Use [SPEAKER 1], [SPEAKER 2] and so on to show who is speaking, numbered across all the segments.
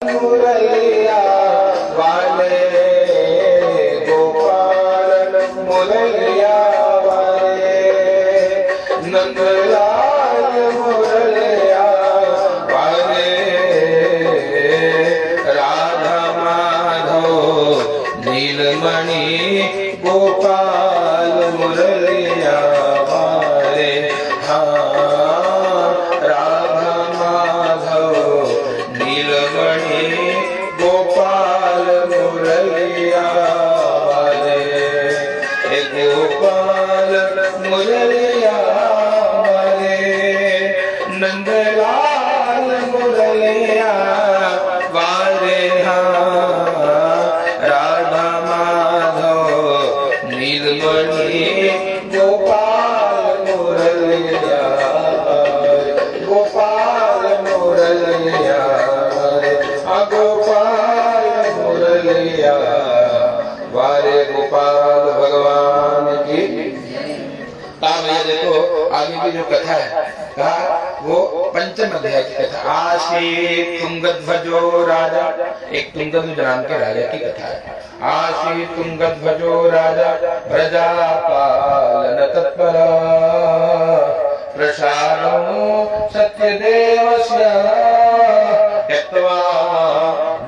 [SPEAKER 1] मुरलिया वाले गोपाल मुरलिया वाले नंदलाल मुरलिया वाले राधा माधव नीलमणि गोपाल मुरलिया वाले राधा माधव नीलमणि गोपाल मुरलिया वाले गोपाल मुरलिया वाले नंदलाल मुरलिया वाले राधा माधव नीलमणि गोपाल मुरलिया गोपाल मुरलिया गोपाल मुरलिया वाले गोपाल भगवान की। ये देखो आगे की जो कथा है कहा वो पंचम अध्याय की कथा। आसीत तुंगध्वजो राजा, एक तुंगध्वज नाम के राजा की कथा है। आसीत तुंगध्वजो राजा प्रजापालन तत्पर प्रसादो सत्यदेवस्य त्यक्त्वा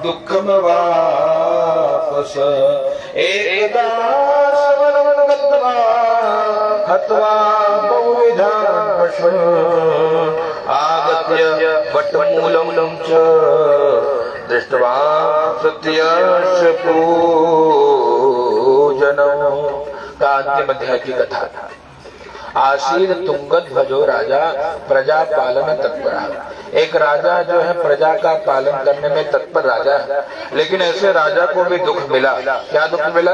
[SPEAKER 1] दुःखमवापस एकदा शवनं गत्वा हत्वा बहुविधान् पशून् आगत्य वटमूलं च दृष्ट्वा सत्यस्य पूजनम्। अंतिम अध्याय की कथा। आसीन तुंगध्वजो राजा प्रजा पालन तत्पर। एक राजा जो है प्रजा का पालन करने में तत्पर राजा है, लेकिन ऐसे राजा को भी दुख मिला। क्या दुख मिला?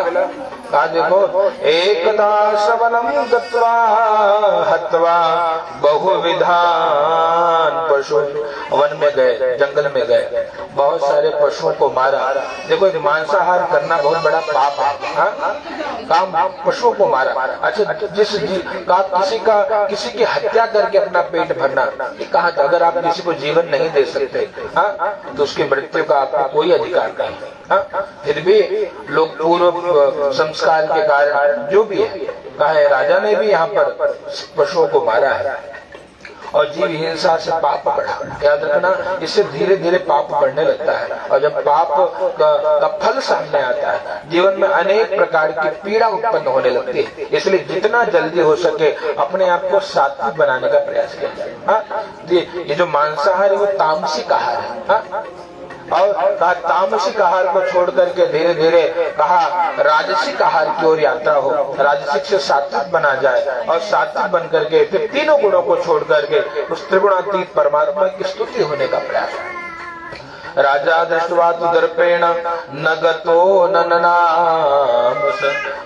[SPEAKER 1] कहा देखो, एकदा श्रवणं गत्वा हत्वा बहुविधान पशु। वन में गए, जंगल में गए, बहुत सारे पशुओं को मारा। देखो मांसाहार करना बहुत बड़ा पाप है। काम पशुओं को मारा। अच्छा, किसी की हत्या करके अपना पेट भरना, कहा अगर आप किसी को जीवन नहीं दे सकते तो उसकी मृत्यु का आपको कोई अधिकार नहीं। फिर भी लोग पूर्व संस्कार के कारण जो भी है, कहा राजा ने भी यहाँ पर पशुओं को मारा है। और जीव हिंसा से पाप बढ़ा। याद रखना, इससे धीरे धीरे पाप बढ़ने लगता है, और जब पाप का फल सामने आता है जीवन में अनेक प्रकार की पीड़ा उत्पन्न होने लगती है। इसलिए जितना जल्दी हो सके अपने आप को सात्विक बनाने का प्रयास किया जाए। ये जो मांसाहार है वो तामसिक आहार है। और कहा तामसिक आहार को छोड़ करके धीरे धीरे कहा राजसिक आहार की ओर यात्रा हो, राजसिक से सात्विक बना जाए, और सात्विक बन करके फिर तीनों गुणों को छोड़ करके उस त्रिगुणातीत परमात्मा की स्तुति होने का प्रयास है। राजा दृष्ट्वा तु दर्पेण न गतो न ननाम।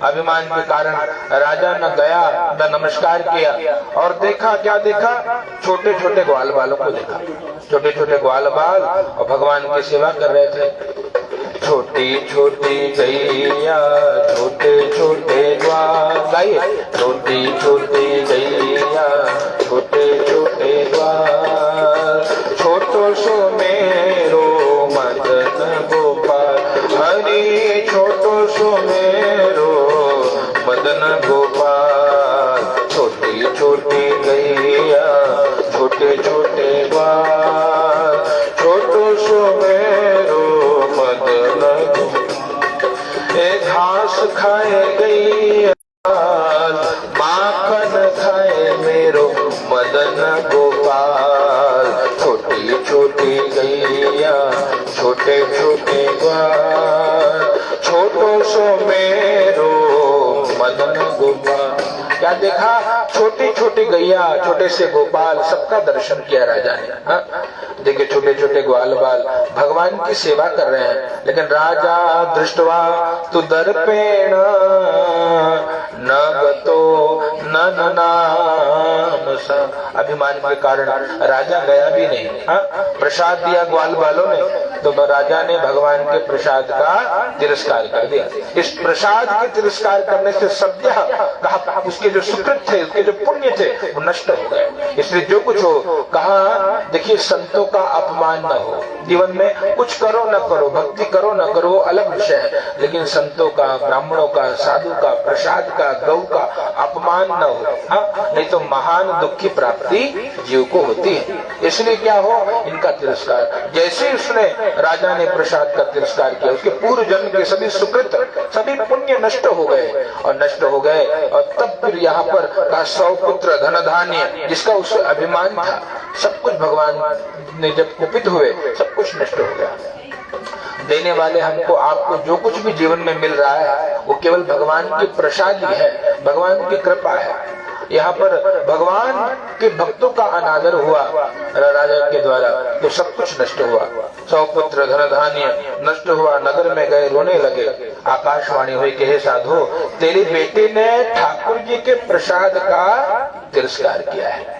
[SPEAKER 1] अभिमान के कारण राजा न गया न नमस्कार किया, और देखा क्या देखा? छोटे छोटे ग्वाल बालों को देखा। छोटे छोटे ग्वाल बाल और भगवान की सेवा कर रहे थे। छोटी छोटी गैया छोटे छोटे ग्वाल, गाइए छोटी छोटी गैया छोटे छोटे ग्वाल, छोटो सो मेरो मदन गोपाल। हरि छोटो सो मेरो मदन गोपाल। छोटी छोटी गैया छोटे छोटे ग्वाल, छोटो सो मेरो मदन गोपाल। घास खाए गैया माखन खाए मेरो मदन गोपाल। छोटी छोटी गैया छोटे छोटे ग्वाल, छोटो सो मेरो मदन गोपाल। क्या देखा? छोटी छोटी गैया छोटे से गोपाल, सबका दर्शन किया राजा ने। देखिए छोटे छोटे ग्वाल बाल भगवान की सेवा कर रहे हैं, लेकिन राजा दृष्टवा तु दर्पेण न गतो न ननाम। अभिमान के कारण राजा गया भी नहीं। प्रसाद दिया ग्वाल बालों ने, तो राजा ने भगवान के प्रसाद का तिरस्कार कर दिया। इस प्रसाद के तिरस्कार करने से सद्य कहा उसके जो सुकृत थे, उसके जो पुण्य थे, वो नष्ट हो गए। इसलिए जो कुछ हो, कहा देखिए संतों का अपमान न हो। जीवन में कुछ करो न करो, भक्ति करो न करो, अलग विषय है, लेकिन संतों का, ब्राह्मणों का, साधु का, प्रसाद का, गौ का अपमान न हो। हाँ, नहीं तो महान दुख की प्राप्ति जीव को होती है। इसलिए क्या हो, इनका तिरस्कार। जैसे उसने राजा ने प्रसाद का तिरस्कार किया, उसके पूर्व जन्म के सभी सुकृत, सभी पुण्य नष्ट हो गए और नष्ट हो गए। और तब फिर यहाँ पर का 100 पुत्र धन धान्य, जिसका उससे अभिमान था, सब कुछ भगवान ने जब कुपित हुए, सब कुछ नष्ट हो गया। देने वाले हमको आपको जो कुछ भी जीवन में मिल रहा है, वो केवल भगवान की प्रसाद ही है, भगवान की कृपा है। यहाँ पर भगवान के भक्तों का अनादर हुआ राजा के द्वारा, तो सब कुछ नष्ट हुआ। 100 पुत्र धन धान्य नष्ट हुआ। नगर में गए, रोने लगे। आकाशवाणी हुई कि हे साधु, तेरी बेटी ने ठाकुर जी के प्रसाद का तिरस्कार किया है।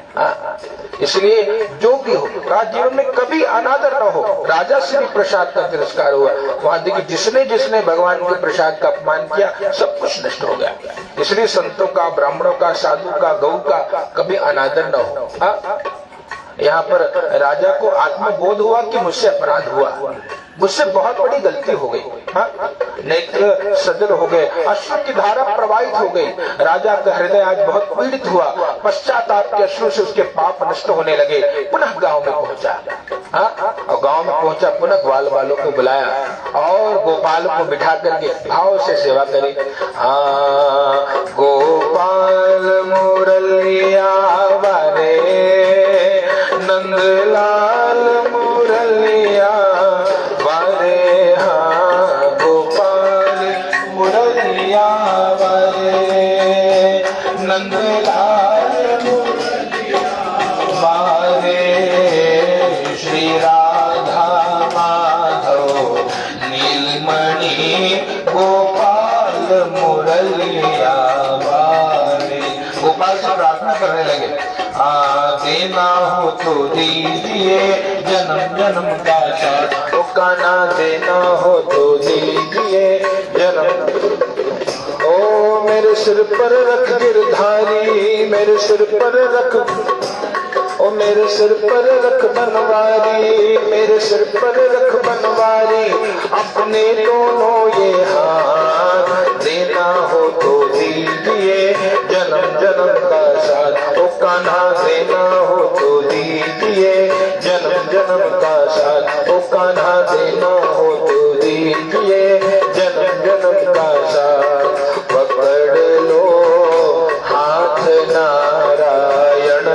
[SPEAKER 1] इसलिए जो भी हो, जीवन में कभी अनादर न हो। राजा से भी प्रसाद का तिरस्कार हुआ। वहां देखिए, जिसने जिसने भगवान के प्रसाद का अपमान किया, सब कुछ नष्ट हो गया। इसलिए संतों का, ब्राह्मणों का, साधु का, गौ का कभी अनादर न हो। यहाँ पर राजा को आत्मबोध हुआ कि मुझसे अपराध हुआ, मुझसे बहुत बड़ी गलती हो गई। नेत्र सजल हो गए, अश्रु की धारा प्रवाहित हो गई। राजा का हृदय आज बहुत पीड़ित हुआ। पश्चाताप के अश्रु से उसके पाप नष्ट होने लगे। पुनः गांव में पहुंचा, और गांव में पहुंचा, पुनः ग्वाल वालों को बुलाया और गोपाल को बिठा करके भाव से सेवा करी। गोपाल मुरलिया वारे, नंदलाल मुरलिया वारे, हाँ गोपाल मुरलिया वारे, नंदलाल मुरलिया वारे, श्री राधा माधव नीलमणि गोपाल मुरलिया वारे। गोपाल से प्रार्थना करने लगे, देना हो तो दीजिए जन्म जन्म का साथ, ओ काना देना हो तो दीजिए जन्म। ओ मेरे सिर पर रख गिरधारी, मेरे सिर पर रख, ओ मेरे सिर पर रख बनवारी, मेरे सिर पर रख बनवारी, अपने दोनों ये हाथ, देना हो तो दीजिए जन्म जन्म का साथ, ओ कान्हा देना हो तो दीजिए जन्म जन्म का साथ, ओ कान्हा देना हो तो दीजिए जन्म जन्म का साथ। पकड़ लो हाथ नारायण,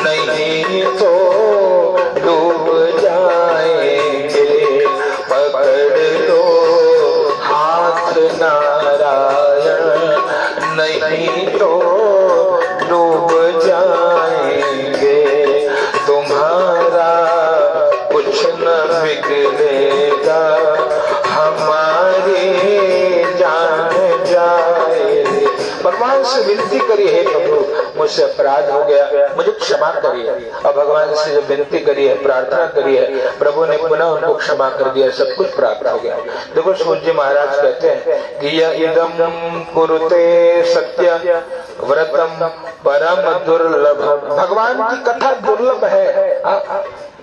[SPEAKER 1] नहीं तो डूब जाएंगे। पकड़ लो हाथ नारायण, नहीं तो डूब जाएंगे। तुम्हारा कुछ न बिगड़ेगा, हमारी जान जाए। भगवान से विनती करिए, हे प्रभु मुझसे अपराध हो गया, मुझे क्षमा करिए। और भगवान से जब विनती करिए, प्रार्थना करिए, प्रभु ने पुनः उनको क्षमा कर दिया, सब कुछ प्राप्त हो गया। देखो सूर्य जी महाराज कहते हैं कि यह इदम कुरुते सत्य व्रतम परम दुर्लभ। भगवान की कथा दुर्लभ है।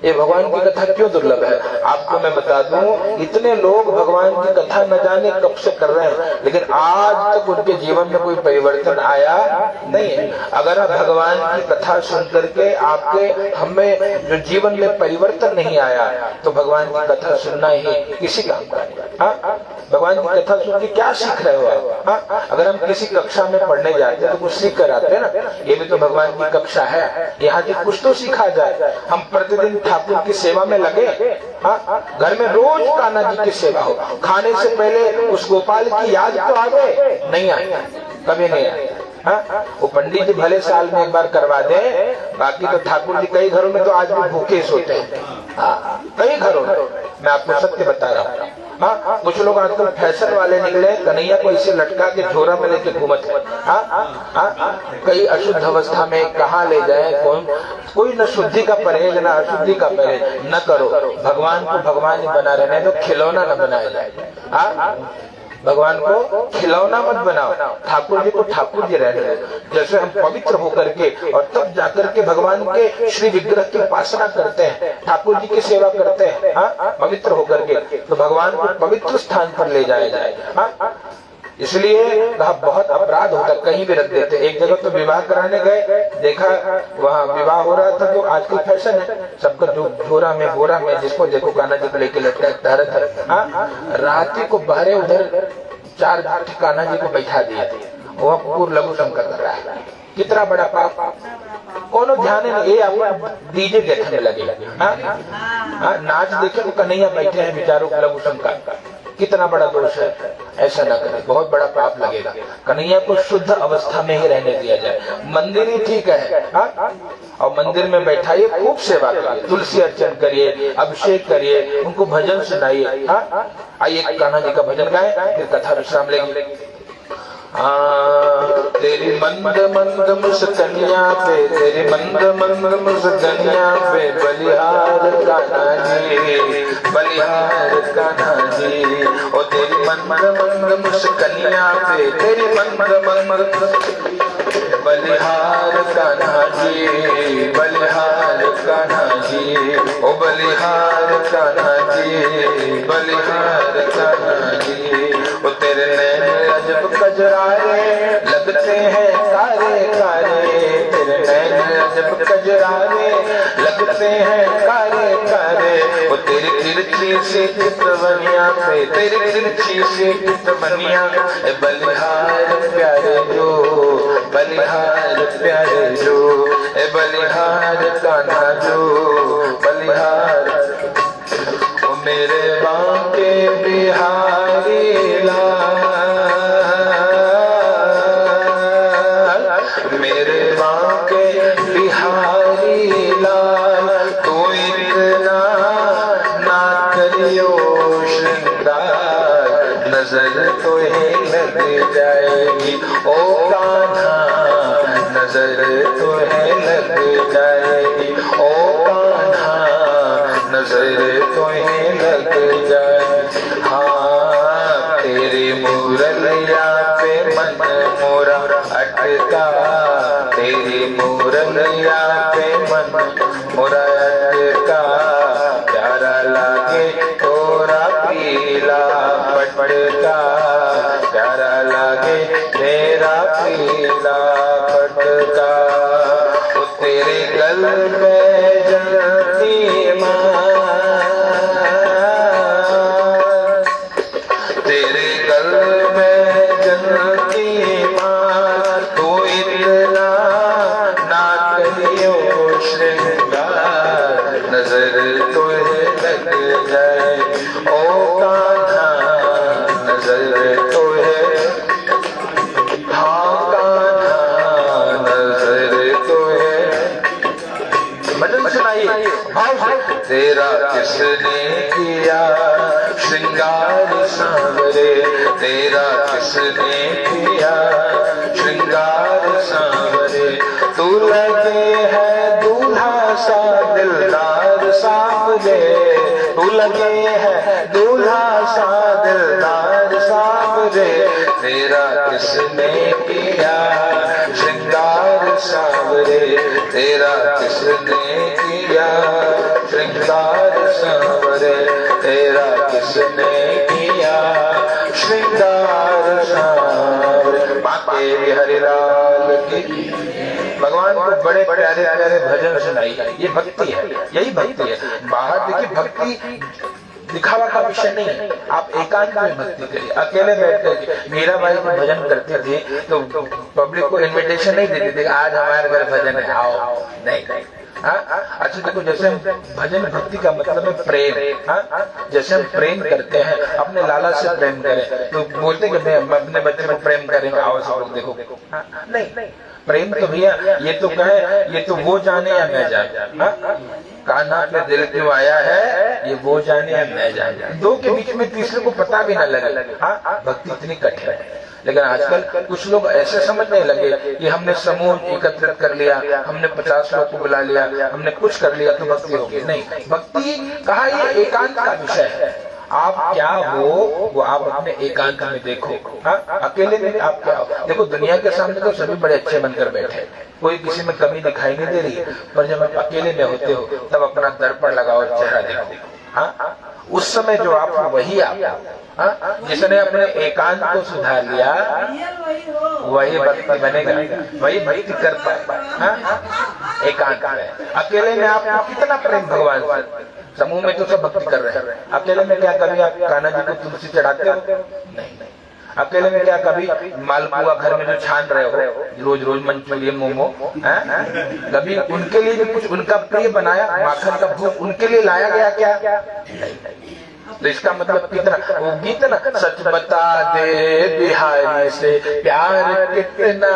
[SPEAKER 1] ये भगवान की कथा क्यों दुर्लभ है, आपको मैं बता दूं। इतने लोग भगवान की कथा न जाने कब से कर रहे हैं, लेकिन आज तक उनके जीवन में कोई परिवर्तन आया नहीं है। अगर आप भगवान की कथा सुन करके आपके हमें जो जीवन में परिवर्तन नहीं आया, तो भगवान की कथा सुनना ही किसी काम का नहीं। भगवान की कथा सुन के क्या सीख रहे हो आप? अगर हम किसी कक्षा में पढ़ने जाते हैं तो कुछ सीख कर आते हैं ना। ये भी तो भगवान की कक्षा है, यहाँ से कुछ तो सीखा जाए। हम प्रतिदिन ठाकुर की सेवा में लगे। घर में रोज कान्हा जी की सेवा हो, खाने से पहले उस गोपाल की याद तो आ गए, नहीं आई, कभी नहीं आई। वो पंडित जी भले साल में एक बार करवा दे, बाकी तो ठाकुर जी कई घरों में तो आज भी भूखे सोते हैं। कई घरों में, मैं आपको सत्य बता रहा हूँ। हाँ, कुछ लोग आजकल फैशन वाले निकले, कन्हैया को इसे लटका के झोरा में लेके घूमत है। कई अशुद्ध अवस्था में कहाँ ले जाए, कोई न शुद्धि का परहेज न अशुद्धि का परहेज न करो। भगवान को भगवान ही बना रहने दो, खिलौना न बनाया जाए। भगवान को खिलौना मत बनाओ, ठाकुर जी को ठाकुर जी रहने दो। जैसे हम पवित्र होकर के और तब जाकर के भगवान के श्री विग्रह की उपासना करते हैं, ठाकुर जी की सेवा करते हैं, पवित्र होकर के, तो भगवान को पवित्र स्थान पर ले जाया जाए। इसलिए बहुत अपराध होता, कहीं भी रख देते। एक जगह तो विवाह कराने गए, देखा वहाँ विवाह हो रहा था, तो आजकल फैशन है सबका झोरा में बोरा में जिसको देखो कान्हा जी को लेके लटका रहता। राती को बहरे उधर 4 कान्हा जी को बैठा दिया, वह पूर्ण लघु शंकर कर रहा है। कितना बड़ा पाप, कोनो ध्यान नहीं। ये आपको डीजे देखने लगे, नाच देखे तो कन्हैया बैठे हैं बेचारों लघु शंकर, कितना बड़ा दोष है। ऐसा ना करें, बहुत बड़ा पाप लगेगा। कन्हैया को शुद्ध अवस्था में ही रहने दिया जाए। मंदिर ही ठीक है, और मंदिर में बैठाइए, खूब सेवा करिए, तुलसी अर्चन करिए, अभिषेक करिए, उनको भजन सुनाइए। आइए कान्हा जी का भजन गाएं, फिर कथा विश्राम लेंगे। तेरी मंद मंद मुस्कनिया पे, तेरी मंद मंद मुस्कनिया पे, बलिहार कान्हा जी, बलिहार कान्हा जी। ओ तेरी मंद मंद मुस्कनिया पे, तेरी मंद मंद बलिहार कान्हा जी, बलिहार कान्हा जी। ओ बलिहार कान्हा जी, बलिहार कान्हा जी। ओ तेरे नैन अजब कजरारे लगते हैं कारे कारे, तेरे नैन अजब कजरारे लगते हैं कारे कारे। वो तेरी तिरछी सी चितवनिया पे, तेरी तिरछी सी चितवनिया, बलिहार प्यारे जो, बलिहार प्यारे जो, बलिहार कान्हा जो, बलिहार। वो मेरे बांके बिहारी लाल, मेरे बांके बिहारी लाल, तू इतना ना करियो श्रृंगार, नजर तो ही लग जाएगी ओ कान्हा, नजर तो है लग जाएगी ओ कान्हा, नजर तो ही लग जाए। हाँ, तेरी मुरलिया पे मन मोरा अटका, तेरी मुरलिया पे मन मोरा अटका, प्यारा लागे तोरा पीला पटका, प्यारा लागे तेरा पीला पटका। वो तेरे गल में जलती माँ, तेरे गल में जलती माँ, तू इतना ना करियो श्रृंगार, नजर तुझे लग जाए ओ कान्हा, नजर तुझे, हाँ कान्हा, नजर तुझे। भजन सुनाइए। तेरा किसने किया श्रृंगार सांवरे, तेरा किसने किया श्रृंगार सांवरे, तू लगे है दूल्हा सा दिलदार सांवरे, तू लगे है दूल्हा सा दिलदार सांवरे, तेरा किसने किया श्रृंगार सांवरे, तेरा किसने किया श्रृंगार सांवरे, तेरा किसने किया श्रृंगार सांवरे। बांके बिहारी लाल की। भगवान को बड़े प्यारे प्यारे भजन सुनाई, ये भक्ति है, यही भक्ति है। बाहर देखिए भक्ति दिखावा का विषय नहीं है, आप एकांत में भक्ति करिए। अकेले बैठ कर मीराबाई को भजन करते थे तो पब्लिक को इनविटेशन नहीं देते थे, आज हमारे घर भजन है आओ, नहीं। अच्छा देखो, जैसे भजन भक्ति का मतलब है प्रेम। जैसे हम प्रेम करते हैं, अपने लाला से प्रेम करें तो बोलते कि मैं अपने बच्चे को प्रेम करेंगे, आओ सब लोग देखो। नहीं, प्रेम तो भैया ये तो कहे, ये तो वो जाने या मैं जाने। कान्हा पे दिल क्यों आया है, ये वो जाने या मैं जाने। दो के बीच में तीसरे को पता भी न लगे। हाँ, भक्ति इतनी कठिन है। लेकिन आजकल कुछ लोग ऐसे समझने लगे कि हमने समूह एकत्रित कर लिया, हमने 50 लोग को बुला लिया, हमने कुछ कर लिया तो भक्ति होगी। नहीं, भक्ति कहा ये एकांत का विषय है। आप क्या हो वो आप अपने एकांत में देखो। हाँ, अकेले में आप क्या हो। देखो दुनिया के सामने तो सभी बड़े अच्छे बनकर बैठे, कोई किसी में कमी दिखाई नहीं दे रही है, पर जब आप अकेले में होते हो तब अपना दर्पण लगाओ, चेहरा देखो। हाँ, उस समय जो आप वही आप। हाँ, जिसने अपने एकांत को सुधार लिया वही भक्ति बनेगा, वही भक्ति कर पाएगा। एकांत में अकेले में आप कितना प्रेम भगवान से, समूह में तो सब भक्ति कर रहे हैं, अकेले में क्या कभी आप कान्हा जी को तुलसी चढ़ाते हो? नहीं। अकेले में क्या कभी मालपुआ घर में जो छान रहे हो, रोज रोज मंचूरियन मोमो, कभी उनके लिए भी कुछ उनका प्रिय बनाया, माखन का भोग उनके लिए लाया गया क्या? नहीं। तो इसका मतलब कितना वो गीत ना, सच बता दे बिहारी से प्यार कितना,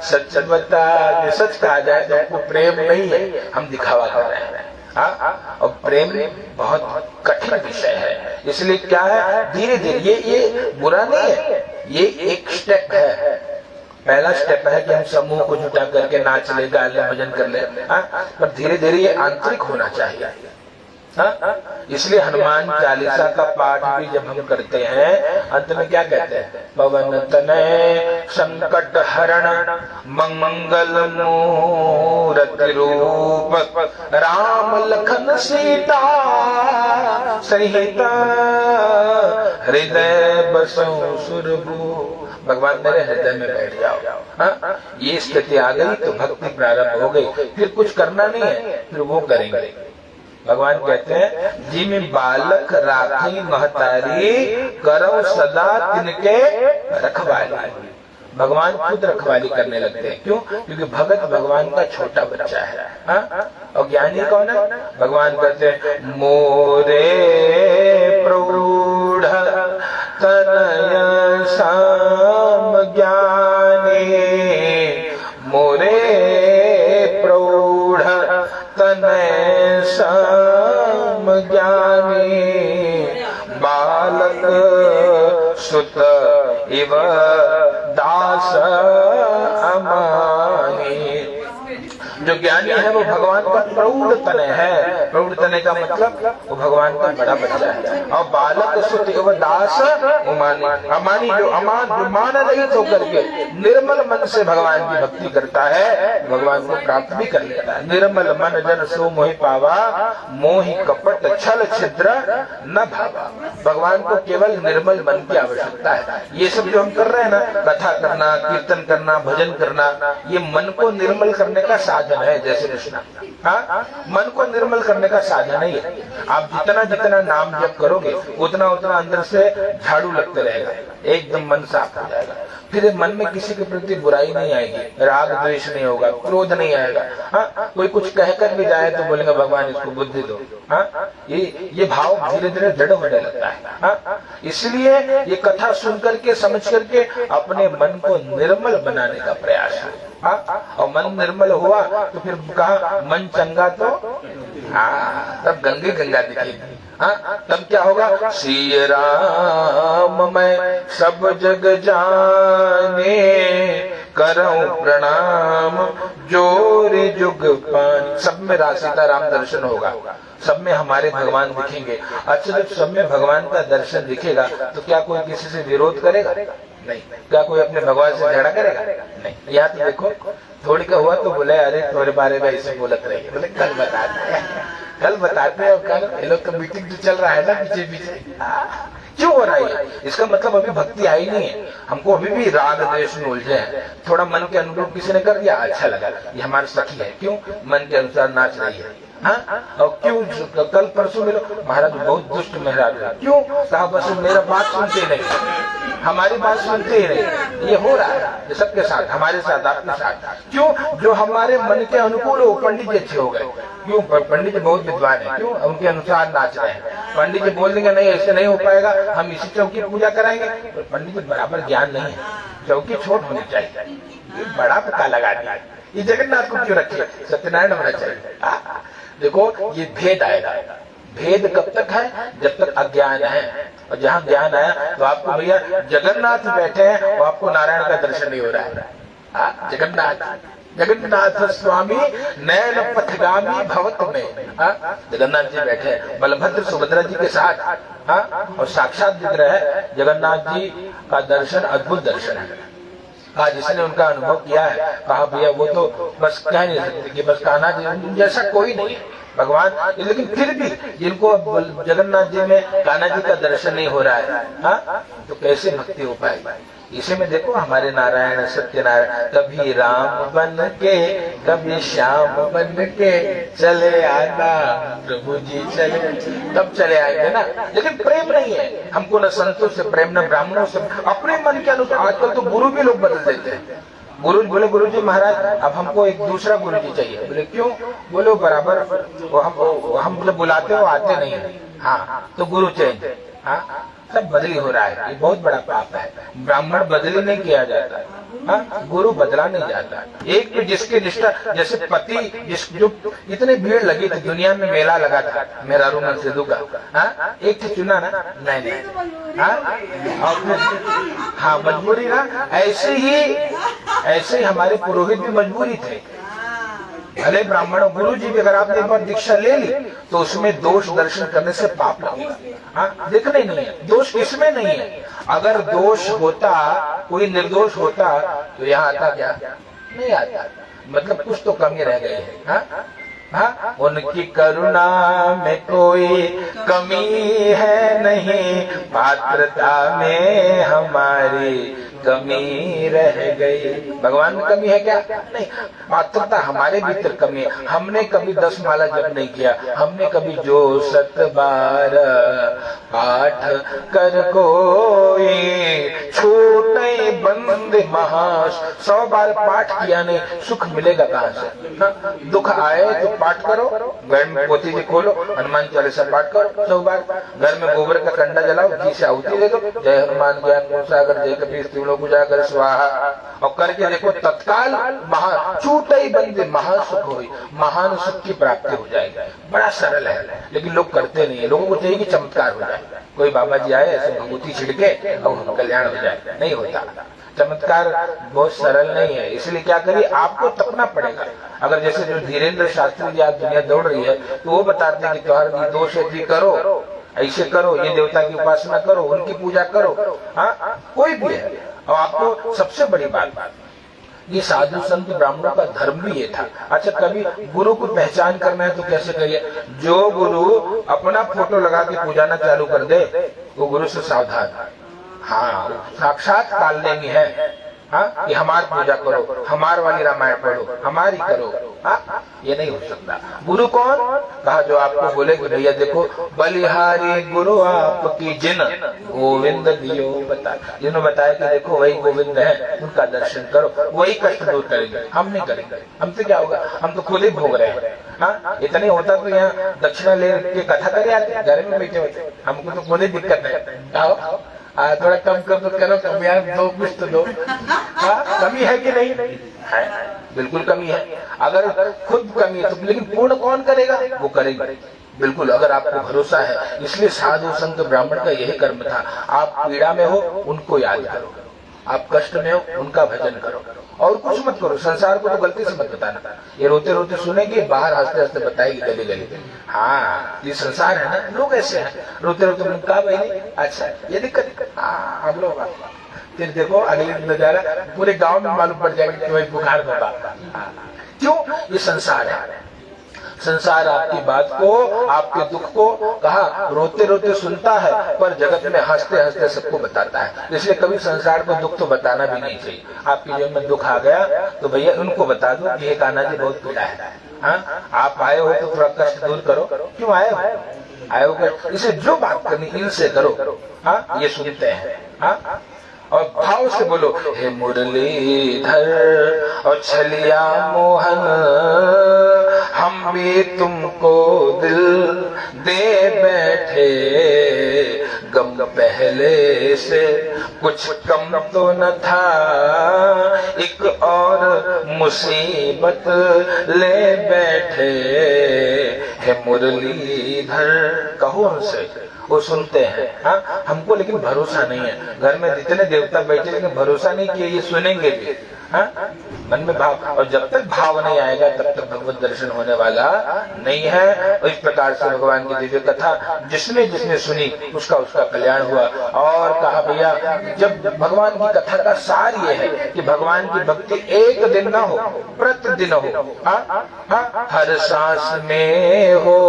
[SPEAKER 1] सच बता दे। सच कहा जाए तो आपको प्रेम नहीं है, हम दिखावा कर रहे हैं। और प्रेम बहुत कठिन विषय है, इसलिए क्या है धीरे धीरे ये बुरा नहीं है, ये एक स्टेप है। पहला स्टेप है कि हम समूह को जुटा करके नाच ले, गा ले, भजन कर ले, पर धीरे धीरे ये आंतरिक होना चाहिए। इसलिए हनुमान चालीसा का पाठ भी जब हम करते हैं अंत में क्या कहते हैं, पवन तनय संकट हरण मंगल मूरति रूप, राम लखन सीता सहिता हृदय बसो सुरभूप। भगवान मेरे हृदय में बैठ जाओ। ये स्थिति आ गई तो भक्ति प्रारंभ हो गई, फिर कुछ करना नहीं है, फिर वो करेंगे। भगवान कहते हैं जी में बालक राखी महतारी, करो सदा तिनके रखवाली। भगवान खुद रखवाली करने लगते हैं। क्यों? क्योंकि भगत भगवान का छोटा बच्चा है। और ज्ञानी कौन है? भगवान कहते हैं मोरे प्रौढ़ तनय साम ज्ञानी, मोरे प्रौढ़ तनय साम ज्ञानी, बालक सुत इव दास अमानी। जो ज्ञानी है वो भगवान का प्रौढ़ तनय है। प्रौढ़ तनय का मतलब वो भगवान का बड़ा बच्चा है। और बालक सुत एव दास अमानी, अमानी जो मान रहित होकर के निर्मल मन से भगवान की भक्ति करता है, भगवान को प्राप्त भी कर लेता है। निर्मल मन जन सो मोहि पावा, मोहि कपट छल छिद्र न भावा। भगवान को केवल निर्मल मन की आवश्यकता है। ये सब जो हम कर रहे हैं ना, कथा करना, कीर्तन करना, भजन करना, ये मन को निर्मल करने का साधन है। जैसे कृष्ण मन को निर्मल करने का साधन है। आप जितना जितना नाम जप करोगे उतना उतना अंदर से झाड़ू लगते रहेगा, एकदम मन साफ हो जाएगा। फिर मन में किसी के प्रति बुराई नहीं आएगी, राग द्वेष नहीं होगा, क्रोध नहीं आएगा। कोई कुछ कहकर भी जाए तो बोलेंगे भगवान इसको बुद्धि दो। ये भाव धीरे धीरे दृढ़ होने लगता है। इसलिए ये कथा सुन करके समझ करके अपने मन को निर्मल बनाने का प्रयास है। और मन निर्मल हुआ तो फिर कहा मन चंगा तो तब गंगे गंगा दिखेगी। तब क्या होगा, श्री राम मैं सब जग जाने, करऊं प्रणाम जोरे जुग पान। सब में सीता राम दर्शन होगा, सब में हमारे भगवान दिखेंगे। अच्छा, जब सब में भगवान का दर्शन दिखेगा तो क्या कोई किसी से विरोध करेगा? नहीं। क्या कोई अपने भगवान से झगड़ा करेगा? नहीं। यहाँ तो देखो थोड़ी का हुआ तो बोले अरे तुम्हारे बारे में ऐसे बोलत रही, बोले कल बताते हैं, कल बताते हैं। कल ये लोग का मीटिंग तो चल रहा है ना पीछे पीछे, क्यों हो रहा है? इसका मतलब अभी भक्ति आई नहीं है, हमको अभी भी राग द्वेष में उलझे हैं। थोड़ा मन के अनुरूप किसी ने कर दिया, अच्छा लगा, ये हमारे सखी है, क्यों मन के अनुसार नाच रही है। और क्यों कल परसों मिलो महाराज बहुत दुष्ट महाराज है, क्यों कहा बस मेरा बात सुनते नहीं, हमारी बात सुनते ही नहीं। ये हो रहा है सबके साथ, हमारे साथ, आपके साथ। क्यों? जो हमारे मन के अनुकूल हो पंडित जी अच्छे हो गए। क्यों? पंडित जी बहुत विद्वान है, क्यों उनके अनुसार नाच रहे हैं। पंडित जी बोल देंगे नहीं ऐसे नहीं हो पाएगा, हम इसी चौकी पूजा कराएंगे। पंडित जी बराबर ज्ञान नहीं है, चौकी छोट होनी चाहिए। ये बड़ा पता लगा दिया, ये जगन्नाथ को क्यों रखे, सत्यनारायण होना चाहिए। देखो ये भेद आएगा। भेद कब तक है? जब तक अज्ञान है। और जहाँ ज्ञान आया तो आपको भैया जगन्नाथ बैठे हैं और आपको नारायण का दर्शन नहीं हो रहा है। जगन्नाथ स्वामी नयन पथगामी भवत में। जगन्नाथ जी बैठे हैं बलभद्र सुभद्रा जी के साथ। और साक्षात दिख रहा है जगन्नाथ जी का दर्शन, अद्भुत दर्शन है। जिसने उनका अनुभव किया है कहा भैया वो तो बस कह नहीं सकते कि बस कान्हा जी जैसा कोई नहीं भगवान, लेकिन फिर भी जिनको जगन्नाथ जी में कान्हा जी का दर्शन नहीं हो रहा है, तो कैसे भक्ति हो पाएगी? इसी में देखो हमारे नारायण सत्यनारायण कभी राम बन के कभी श्याम बन के चले आना प्रभु जी चले, तब चले आएंगे ना। लेकिन प्रेम नहीं है हमको, न संतों से प्रेम न ब्राह्मणों से, अपने मन के अनुसार। आजकल तो गुरु भी लोग बदल देते हैं। गुरु बोले गुरु जी महाराज अब हमको एक दूसरा गुरु जी चाहिए। बोले क्यों? बोलो बराबर हम बुलाते हो आते नहीं है। तो गुरु चेंज। सब बदली हो रहा है, ये बहुत बड़ा पाप है। ब्राह्मण बदली नहीं किया जाता, गुरु बदला नहीं जाता। एक भी जिसकी निष्ठा, जैसे पति जो इतनी भीड़ लगी थी दुनिया में, मेला लगा था मेरा रूमन सिद्धू का, एक तो चुना ना, नहीं और मजबूरी ना। ऐसे ही हमारे पुरोहित भी मजबूरी थे। भले ब्राह्मण गुरु जी भी अगर आपने एक बार दीक्षा ले ली तो उसमें दोष दर्शन करने से पाप लगेगा। देखना ही नहीं है दोष किसमें नहीं है। अगर दोष होता, कोई निर्दोष होता तो यहाँ आता क्या? नहीं आता। मतलब कुछ तो कमी रह गई है। उनकी करुणा में कोई कमी है नहीं, पात्रता में हमारी कमी रह गई। भगवान में कमी है क्या? नहीं, पात्रता हमारे भीतर कमी है। हमने कभी 10 माला जप नहीं किया, हमने कभी जो 7 बार पाठ कर कोई छोटे बंद महास, 100 बार पाठ किया नहीं, सुख मिलेगा कहाँ से? दुख आए तो पाठ करो, घर में पोथी जी खोलो, हनुमान चालीसा पाठ करो 100 बार, घर में गोबर का कंडा जलाओ, घी से आहुति दे दो, जय हनुमान ज्ञान गुण सागर जय कपीस तीनों पूजा स्वाहा, और करके देखो तत्काल छूटे बंदे महासुख हो, महान सुख की प्राप्ति हो जाएगी। बड़ा सरल है, लेकिन लोग करते नहीं है। लोगों को चाहिए कि चमत्कार हो जाए, कोई बाबा जी आए ऐसे भभूति छिड़के और हम कल्याण हो जाए, नहीं होता। चमत्कार बहुत सरल नहीं है, इसलिए क्या करिए आपको तपना पड़ेगा। अगर जैसे जो धीरेन्द्र शास्त्री जी आज दुनिया दौड़ रही है तो वो बताते हैं कि तुम्हारे दोष है जी करो, ऐसे करो, ये देवता की उपासना करो, उनकी पूजा करो। कोई भी है। और आपको सबसे बड़ी बात, ये साधु संत ब्राह्मणों का धर्म भी ये था। अच्छा, कभी गुरु को पहचान करना है तो कैसे करिए? जो गुरु अपना फोटो लगा के पूजाना चालू कर दे वो गुरु से सावधान। साक्षात कालनेमी है। कि हमारी पूजा करो, हमार वाली रामायण पढ़ो, हमारी करो। ये नहीं हो सकता। गुरु कौन? कहा जो आपको बोले कि भैया देखो बलिहारी गुरु आपकी जिन गोविंद दियो बता, जिन्होंने बताया कि देखो वही गोविंद है, उनका दर्शन करो, वही कष्ट दूर करेंगे। हम नहीं करेंगे, हमसे क्या होगा? हम तो खुद ही भोग रहे हैं। इतने होता तो यहाँ दक्षिणा ले के कथा करे आते, घर में बैठे होते। हमको तो खुद ही दिक्कत है। थोड़ा कम कर दो, करो कम यार, दो कुछ तो दो। कमी है कि नहीं? है, बिल्कुल कमी है। अगर खुद कमी है तो, लेकिन पूर्ण कौन करेगा? वो करेगा बिल्कुल, अगर आपको भरोसा है। इसलिए साधु संत ब्राह्मण का यही कर्म था। आप पीड़ा में हो उनको याद करो, आप कष्ट में हो उनका भजन करो, और कुछ मत करो। संसार को तो गलती से मत बताना। ये रोते रोते सुनेगी, बाहर हंसते हंसते बताएगी गली गली। ये संसार है ना, लोग ऐसे हैं, रोते रोते कहा भाई अच्छा ये दिक्कत, हम लोग फिर देखो अगले दिन नजारा पूरे गांव में मालूम पड़ जाएगा कि वही बुखार होगा। क्यों? ये संसार है। संसार आपकी बात को, आपके दुख को कहा रोते रोते सुनता है, पर जगत में हंसते हंसते सबको बताता है। इसलिए कभी संसार को दुख तो बताना भी नहीं चाहिए। आपके जीवन में दुख आ गया तो भैया उनको बता दो कि कान्हा जी बहुत पीड़ा है। आप आए हो तो थोड़ा कष्ट दूर करो। क्यों आए हो? इसे जो बात करनी इनसे करो। ये सुनते हैं। और भाव से बोलो, हे मुरलीधर और छलिया मोहन, हम भी तुमको दिल दे बैठे, गम पहले से कुछ कम तो न था, एक और मुसीबत ले बैठे है मुरलीधर। कहो उनसे, वो सुनते हैं। हाँ, हमको लेकिन भरोसा नहीं है। घर में जितने देवता बैठे लेकिन भरोसा नहीं कि ये सुनेंगे भी। हाँ, मन में भाव, और जब तक भाव नहीं आएगा तब तक भगवत दर्शन होने वाला नहीं है। और इस प्रकार से भगवान की दिव्य कथा जिसने जिसने सुनी उसका उसका कल्याण हुआ। और कहा भैया, जब भगवान की कथा का सार ये है कि भगवान की भक्ति एक दिन ना हो, प्रतिदिन हो। हर सांस में हो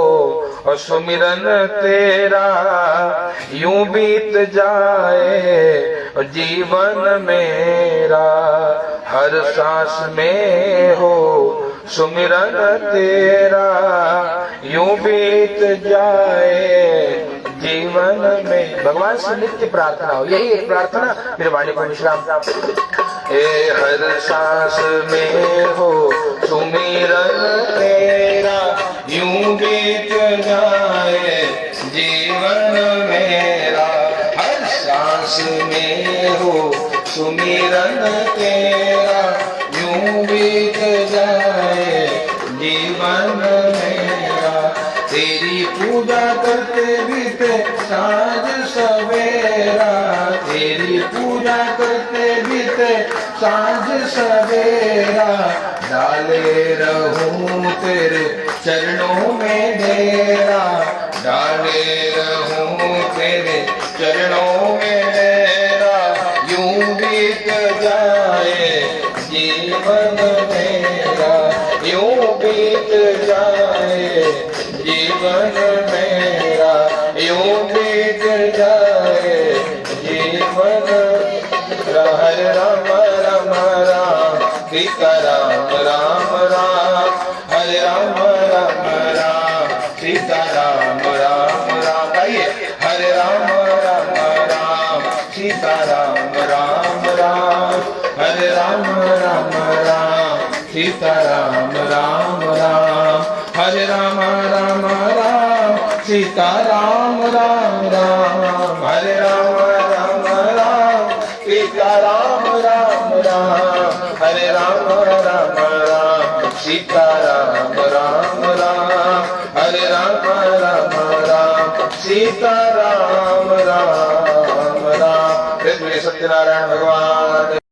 [SPEAKER 1] और सुमिरन तेरा, यूं बीत जाए जीवन मेरा। हर सांस में हो सुमिरन तेरा, यूं बीत जाए जीवन में। भगवान से नित्य प्रार्थना हो, यही एक प्रार्थना मेरे वाणी को विश्राम। ए हर सांस में हो सुमिरन तेरा, यूं बीत जाए जीवन मेरा। हर सांस में हो सुमिरन तेरा, यूं बीत जाए जीवन मेरा। तेरी पूजा करते बीते साँझ सवेरा, तेरी पूजा करते बीते साँझ सवेरा। डाले रहूं तेरे चरणों में डेरा, डाले रहूं तेरे चरणों में डेरा। यूं बीत जाए जीवन मेरा, यूं बीत जाए जीवन मेरा, यूं बीत जाए जीवन। हरे राम राम राम सीता राम राम राम, हरे राम राम राम सीता राम राम राम। आइए, हरे राम राम राम सीता राम राम राम, हरे राम राम राम सीता राम राम राम, हरे राम राम राम सीता राम राम राम, हरे राम राम राम सीता राम राम राम, हरे राम राम राम सीता राम राम राम, हरे राम राम राम सीता राम राम राम। सत्यनारायण भगवान।